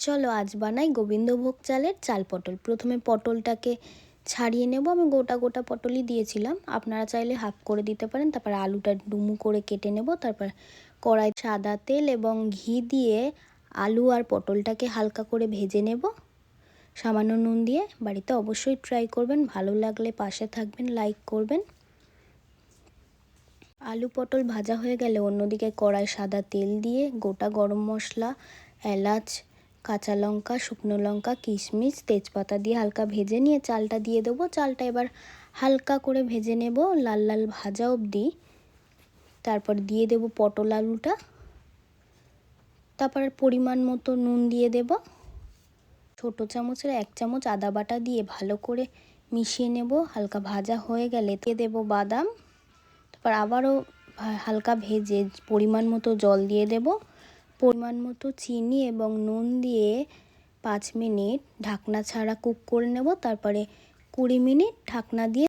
চলো আজ বানাই গোবিন্দভোগ চালের চাল পটল। প্রথমে পটলটাকে ছাড়িয়ে নেব। আমি গোটা গোটা পটলই দিয়েছিলাম, আপনারা চাইলে হাফ করে দিতে পারেন। তারপর আলুটা ডুমু করে কেটে নেব। তারপর কড়াই সাদা তেল এবং ঘি দিয়ে আলু আর পটলটাকে হালকা করে ভেজে নেব সামান্য নুন দিয়ে। বাড়িতে অবশ্যই ট্রাই করবেন, ভালো লাগলে পাশে থাকবেন, লাইক করবেন। আলু পটল ভাজা হয়ে গেলে অন্যদিকে কড়াই সাদা তেল দিয়ে গোটা গরম মশলা, এলাচ, কাঁচা লঙ্কা, শুকনো লঙ্কা, কিশমিশ, তেজপাতা দিয়ে হালকা ভেজে নিয়ে চালটা দিয়ে দেবো। চালটা এবার হালকা করে ভেজে নেব লাল লাল ভাজা অবধি। তারপর দিয়ে দেব পটল আলুটা। তারপর পরিমাণ মতো নুন দিয়ে দেব। ছোটো চামচের 1 চামচ আদা বাটা দিয়ে ভালো করে মিশিয়ে নেব। হালকা ভাজা হয়ে গেলে দিয়ে দেব বাদাম। তারপর আবারও হালকা ভেজে পরিমাণ মতো জল দিয়ে দেব। পরিমাণ মতো চিনি এবং নুন দিয়ে 5 মিনিট ঢাকনা ছাড়া কুক করে নেব। তারপরে 20 মিনিট ঢাকনা দিয়ে